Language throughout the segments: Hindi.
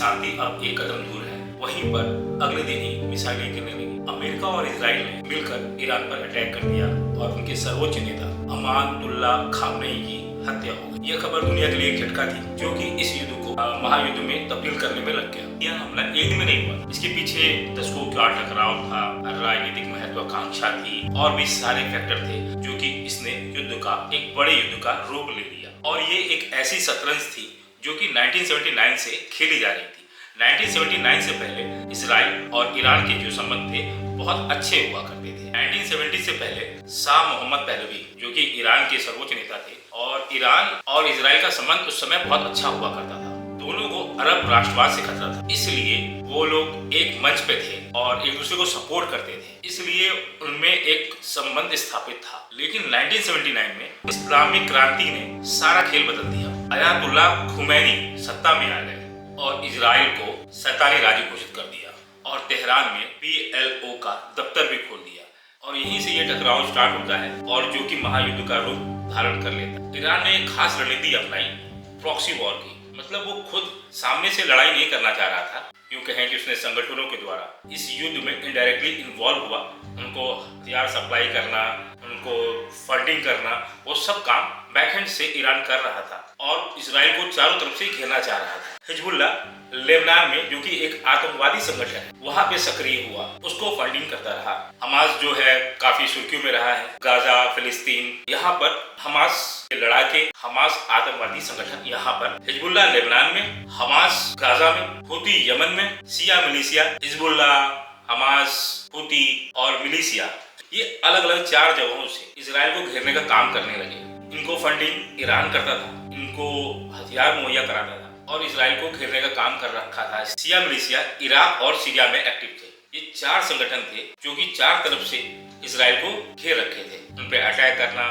शांति अब एक कदम दूर है। वहीं पर अगले दिन ही मिसाइलें गिरने लगी। अमेरिका और इजराइल ने मिलकर ईरान पर अटैक कर दिया और उनके सर्वोच्च नेता अमानुल्लाह खामनेई की हत्या हो गई। यह खबर दुनिया के लिए एक झटका थी, जो कि इस युद्ध को महायुद्ध में तब्दील करने में लग गया। यह हमला एक दिन में नहीं हुआ, इसके पीछे दशकों का टकराव था, राजनीतिक महत्वाकांक्षा थी और भी सारे फैक्टर थे, जो कि इसने एक बड़े युद्ध का रूप ले लिया। और ये एक ऐसी शतरंज थी जो कि 1979 से खेली जा रही थी। 1979 से पहले इजराइल और ईरान के जो संबंध थे बहुत अच्छे हुआ करते थे। 1970 से पहले शाह मोहम्मद पहलवी, जो कि ईरान के सर्वोच्च नेता थे, और ईरान और इजराइल का संबंध उस समय बहुत अच्छा हुआ करता था। दोनों को अरब राष्ट्रवाद से खतरा था, इसलिए वो लोग एक मंच पे थे और एक दूसरे को सपोर्ट करते थे, इसलिए उनमें एक संबंध स्थापित था। लेकिन 1979 में इस्लामिक क्रांति ने सारा खेल बदल दिया। अयातुल्लाह खुमैनी सत्ता में आ गए और इजराइल को शैतानी राज्य घोषित कर दिया और तेहरान में PLO का दफ्तर भी खोल दिया। और यहीं से ये टकराव स्टार्ट होता है और जो कि महायुद्ध का रूप धारण कर लेता है। ईरान ने एक खास रणनीति अपनाई, प्रॉक्सी वॉर की। मतलब वो खुद सामने से लड़ाई नहीं करना चाह रहा था, यूं कहें कि उसने संगठनों के द्वारा इस युद्ध में इनडायरेक्टली इन्वॉल्व हुआ। उनको हथियार सप्लाई करना, उनको फंडिंग करना, वो सब काम बैकहैंड से ईरान कर रहा था और इजराइल को चारों तरफ से घेरना चाह रहा था। हिजबुल्लाह लेबनान में, जो कि एक आतंकवादी संगठन है, वहां पे सक्रिय हुआ, उसको फंडिंग करता रहा। हमास जो है काफी सुर्खियों में रहा है। गाजा, फिलिस्तीन, यहाँ पर हमास के लड़ाके, हमास आतंकवादी संगठन यहाँ पर, हिजबुल्लाह लेबनान में, हमास गाजा में, हुती यमन में, शिया मिलिशिया, हिजबुल्लाह, हमास, हुती और मिलिशिया, ये अलग अलग 4 जगहों से इजराइल को घेरने का काम करने लगे। इनको फंडिंग ईरान करता था, इनको हथियार मुहैया कराता था और इजराइल को घेरने का काम कर रखा था। शिया मिलिशिया इराक और सीरिया में एक्टिव थे। ये 4 संगठन थे जो कि 4 तरफ से इजराइल को घेर रखे थे। उन पे अटैक करना,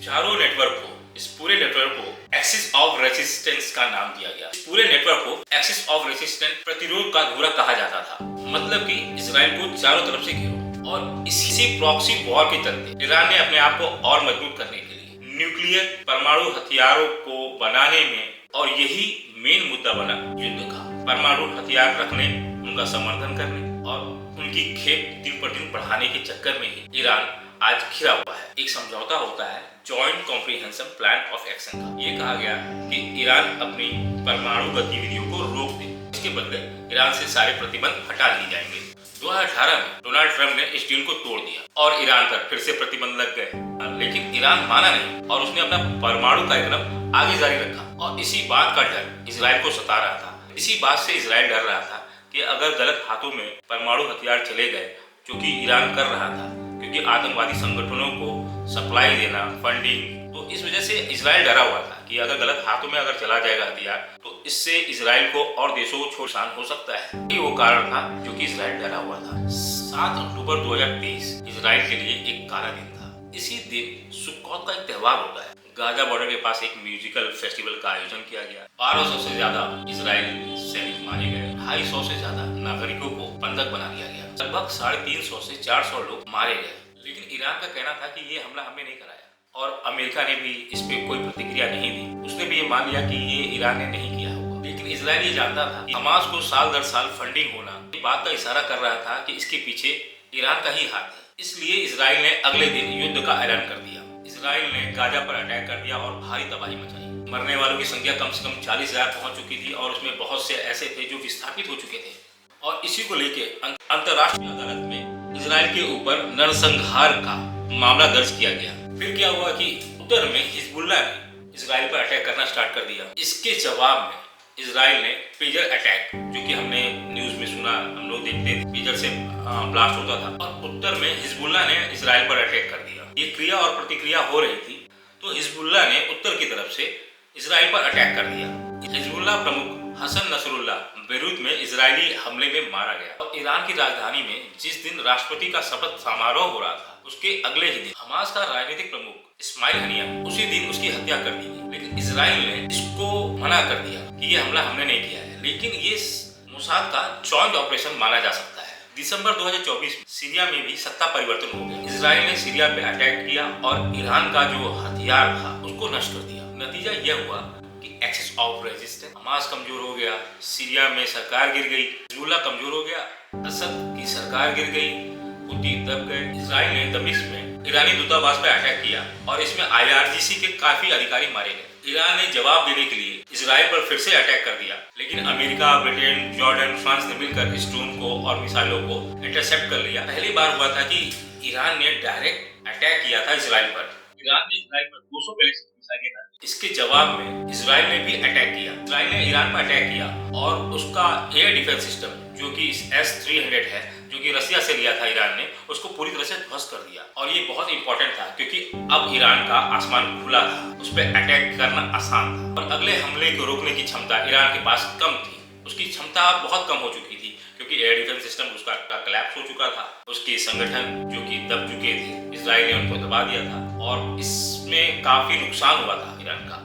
चारों नेटवर्क को, इस पूरे नेटवर्क को एक्सिस ऑफ रेजिस्टेंस का नाम दिया गया। इस पूरे नेटवर्क को एक्सिस ऑफ रेजिस्टेंस, प्रतिरोध का धुरा कहा जाता था। मतलब कि इजराइल को चारों तरफ से घेरो। और इसी प्रॉक्सी वॉर के चलते ईरान ने अपने आप को और मजबूत करने के लिए न्यूक्लियर परमाणु हथियारों को बनाने में, और यही मेन मुद्दा बना युद्ध का, परमाणु हथियार रखने, उनका समर्थन करने और उनकी खेप दिन पर दिन बढ़ाने के चक्कर में ही ईरान आज घिरा हुआ है। एक समझौता होता है joint comprehensive plan of action का। ये कहा गया कि ईरान अपनी परमाणु गतिविधियों को रोक दे, इसके बदले ईरान से सारे प्रतिबंध हटा लिए जाएंगे। 2018 में डोनाल्ड ट्रंप ने इस डील को तोड़ दिया और ईरान पर फिर से प्रतिबंध लग गए। लेकिन ईरान माना नहीं और उसने अपना परमाणु कार्यक्रम आगे जारी रखा। और इसी बात का डर इजराइल को सता रहा था। इसी बात से इजराइल डर रहा था कि अगर गलत हाथों में परमाणु हथियार चले गए, जो कि ईरान कर रहा था, क्योंकि आतंकवादी संगठनों को सप्लाई देना, फंडिंग, तो इस वजह से इजराइल डरा हुआ था कि अगर गलत हाथों में अगर चला जाएगा हथियार, तो इससे इजराइल को और देशों को नुकसान हो सकता है। ये वो कारण था जो कि इजराइल डरा हुआ था। 7 अक्टूबर 2023 इजराइल के लिए एक काला दिन था। इसी दिन सुक्कोत का एक त्योहार होता है। गाजा बॉर्डर के पास एक म्यूजिकल फेस्टिवल का आयोजन किया गया। 1200 से ज्यादा इजराइली सैनिक मारे गए। 250 से ज्यादा नागरिकों को बंधक बना दिया गया। लगभग 350 से 400 लोग मारे गए। लेकिन ईरान का कहना था कि ये हमला हमने नहीं कराया और अमेरिका ने भी इस पे कोई प्रतिक्रिया नहीं दी। उसने भी ये मान लिया कि ये ईरान ने नहीं किया होगा। लेकिन इजराइल ये जानता था कि हमास को साल दर साल फंडिंग होना, इस बात का इशारा कर रहा था कि इसके पीछे ईरान का ही हाथ है। इसलिए इजराइल ने अगले दिन युद्ध का ऐलान कर दिया। इजराइल ने गाजा पर अटैक कर दिया और भारी तबाही मचाई। मरने वालों की संख्या कम से कम 40,000 पहुंच चुकी थी और उसमें बहुत से ऐसे थे जो विस्थापित हो चुके थे। और इसी को लेके अंतर्राष्ट्रीय अदालत में इजराइल के ऊपर नरसंहार का मामला दर्ज किया गया। फिर क्या हुआ कि उत्तर में हिजबुल्लाह ने इजराइल पर अटैक करना स्टार्ट कर दिया। इसके जवाब में इजराइल ने पेजर अटैक, जो कि हमने न्यूज में सुना, हम लोग देखते थे, पेजर से ब्लास्ट होता था, और उत्तर में हिजबुल्लाह ने इजराइल पर अटैक कर दिया। ये क्रिया और प्रतिक्रिया हो रही थी, तो हिजबुल्लाह ने उत्तर की तरफ से इजराइल पर अटैक कर दिया। हिजबुल्लाह प्रमुख हसन नसरुल्लाह बेरूत में इजरायली हमले में मारा गया। और ईरान की राजधानी में जिस दिन राष्ट्रपति का शपथ समारोह हो रहा था, उसके अगले ही दिन हमास का राजनीतिक प्रमुख इस्माइल हनिया, उसी दिन उसकी हत्या कर दी गई। लेकिन इजराइल ने इसको मना कर दिया कि ये हमला हमने नहीं किया है। लेकिन ये मोसाद का जॉइंट ऑपरेशन माना जा सकता है। दिसंबर 2024 में सीरिया में भी सत्ता परिवर्तन हो गया। इजराइल ने सीरिया पे अटैक किया और ईरान का जो हथियार था उसको नष्ट कर दिया। नतीजा यह हुआ कि एक्सेस ऑफ रेजिस्टेंस, हमास कमजोर हो गया, सीरिया में सरकार गिर गई, हिजबुल्लाह कमजोर हो गया, असद की सरकार गिर गई, हुती दब गए। इजराइल ने दमिश्क में ईरानी दूतावास पर अटैक किया और इसमें IRGC के काफी अधिकारी मारे गए। ईरान ने जवाब देने के लिए इजराइल पर फिर से अटैक कर दिया, लेकिन अमेरिका, ब्रिटेन, जॉर्डन, फ्रांस ने मिलकर इस ड्रोन को और मिसाइलों को इंटरसेप्ट कर लिया। पहली बार हुआ था कि ईरान ने डायरेक्ट अटैक किया था इजराइल पर। ईरान ने इजराइल पर 200 बैलिस्टिक मिसाइलें डाली। इसके जवाब में इजराइल ने भी अटैक किया। इजराइल ने ईरान पर अटैक किया और उसका एयर डिफेंस सिस्टम जो कि S-300 है, जो कि रसिया से लिया था ईरान ने, उसको पूरी तरह से ध्वस्त कर दिया। और ये बहुत इंपॉर्टेंट था क्योंकि अब ईरान का आसमान खुला था, उस पर अटैक करना आसान था। और अगले हमले को रोकने की क्षमता ईरान के पास कम थी, उसकी क्षमता बहुत कम हो चुकी थी क्योंकि एयर डिफेंस सिस्टम उसका कोलैप्स हो चुका था। उसके संगठन जो कि दब चुके थे, इजराइल ने उनको दबा दिया था और इसमें काफी नुकसान हुआ था ईरान का।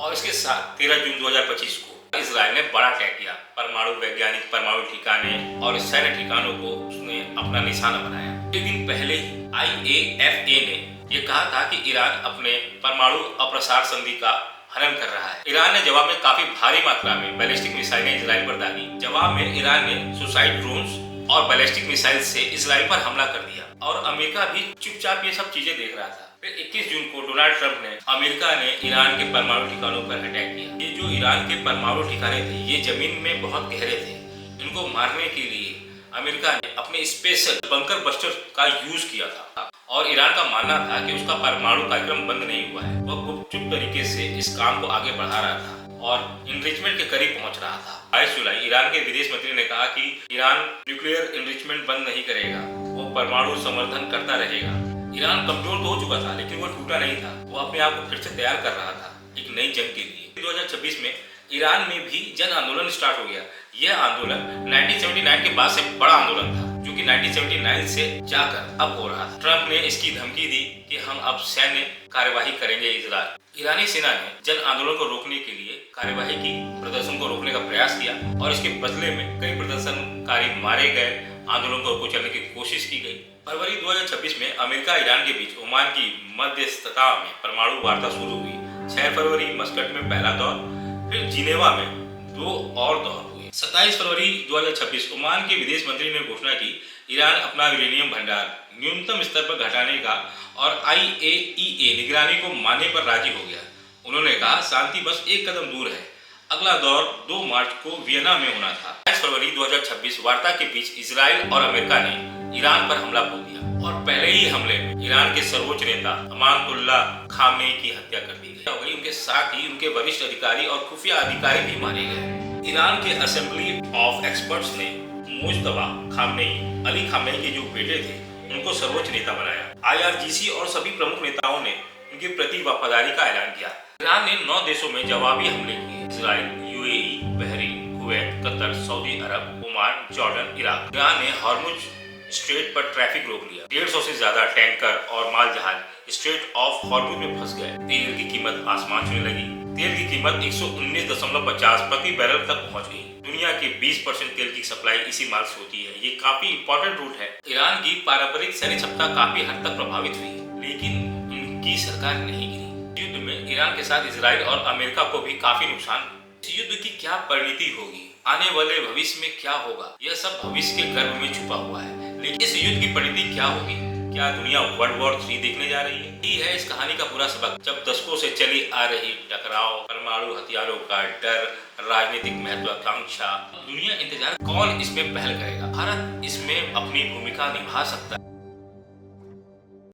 और इसके साथ 13 जून 2025 को इजराइल ने बड़ा अटैक किया। परमाणु वैज्ञानिक परमाणु ठिकाने और सैन्य ठिकानों को उसने अपना निशाना बनाया। एक दिन पहले ही IAEA ने यह कहा था कि ईरान अपने परमाणु अप्रसार संधि का हनन कर रहा है। ईरान ने जवाब में काफी भारी मात्रा में बैलिस्टिक मिसाइलें इजराइल पर दागी। जवाब में ईरान ने सुसाइड ड्रोन्स और बैलिस्टिक मिसाइल से इजराइल पर हमला कर दिया और अमेरिका भी चुपचाप ये सब चीजें देख रहा था। फिर 21 जून को डोनाल्ड ट्रंप ने अमेरिका ने ईरान के परमाणु ठिकानों पर अटैक किया। ये जो ईरान के परमाणु ठिकाने थे, ये जमीन में बहुत गहरे थे। इनको मारने के लिए अमेरिका ने अपने स्पेशल बंकर बस्टर का यूज किया था और ईरान का मानना था कि उसका परमाणु कार्यक्रम बंद नहीं हुआ है। वह गुपचुप तरीके से इस काम को आगे बढ़ा रहा था और इनरिचमेंट के करीब पहुंच रहा था। 22 जुलाई ईरान के विदेश मंत्री ने कहा कि ईरान न्यूक्लियर इनरिचमेंट बंद नहीं करेगा, वो परमाणु संवर्धन करता रहेगा। ईरान कमजोर तो हो चुका था लेकिन वो टूटा नहीं था। वो अपने आप को फिर से तैयार कर रहा था एक नई जंग के लिए। 2026 में ईरान में भी जन आंदोलन स्टार्ट हो गया। यह आंदोलन 1979 के बाद से बड़ा आंदोलन था जो कि 1979 से जाकर अब हो रहा था। ट्रंप ने इसकी धमकी दी कि हम अब सैन्य कार्यवाही करेंगे इजराइल। ईरानी सेना ने जन आंदोलन को रोकने के लिए कार्यवाही की, प्रदर्शन को रोकने का प्रयास किया और इसके बदले में कई प्रदर्शनकारी मारे गए, आंदोलन को कुचलने की कोशिश की गई। फरवरी 2026 में अमेरिका ईरान के बीच ओमान की मध्यस्थता में परमाणु वार्ता शुरू हुई। 6 फरवरी मस्कट में पहला दौर, फिर जिनेवा में 2 और दौर हुए। 27 फरवरी 2026 ओमान के विदेश मंत्री ने घोषणा की ईरान अपना यूरेनियम भंडार न्यूनतम स्तर पर घटाने का और IAEA निगरानी को मानने पर राजी हो गया। उन्होंने कहा शांति बस एक कदम दूर है। अगला दौर 2 मार्च को वियना में होना था। 22 फरवरी 2026 वार्ता के बीच इजराइल और अमेरिका ने ईरान पर हमला बोल दिया और पहले ही हमले में ईरान के सर्वोच्च नेता अमानतुल्लाह खामेनी की हत्या कर दी गई। उनके साथ ही उनके वरिष्ठ अधिकारी और खुफिया अधिकारी भी मारे गए। ईरान के असेंबली ऑफ एक्सपर्ट्स ने मुज्तबा खामेनी, अली खामेनी के जो बेटे थे, उनको सर्वोच्च नेता बनाया। IRGC और सभी प्रमुख नेताओं ने उनके प्रति वफादारी का ऐलान किया। ईरान ने 9 देशों में जवाबी हमले किए। Israel, UAE, Bahrain, Kuwait, Qatar, Saudi Arab, Oman, Jordan, Iraq. Iran ने हॉर्मुज स्ट्रेट पर ट्रैफिक रोक लिया। 150 से ज्यादा टैंकर और माल जहाज स्ट्रेट ऑफ हॉर्मुज में फंस गए। तेल की कीमत आसमान छूने लगी। तेल की कीमत 119.50 प्रति बैरल तक पहुंच गई। दुनिया के 20% तेल की सप्लाई इसी मार्ग से होती है। ये काफी इंपॉर्टेंट रूट है। ईरान की पारंपरिक सैन्य क्षमता काफी हद तक प्रभावित हुई, लेकिन इनकी सरकार नहीं गिरी। युद्ध में ईरान के साथ इजराइल और अमेरिका को भी काफी नुकसान। इस युद्ध की क्या परिणति होगी, आने वाले भविष्य में क्या होगा, यह सब भविष्य के गर्भ में छुपा हुआ है। लेकिन इस युद्ध की परिणति क्या होगी? क्या दुनिया वर्ल्ड वॉर 3 देखने जा रही है? यही है इस कहानी का पूरा सबक। जब दशकों से चली आ रही टकराव, परमाणु हथियारों का डर, राजनीतिक महत्वाकांक्षा, दुनिया इंतजार कौन इसमें पहल करेगा? भारत इसमें अपनी भूमिका निभा सकता है।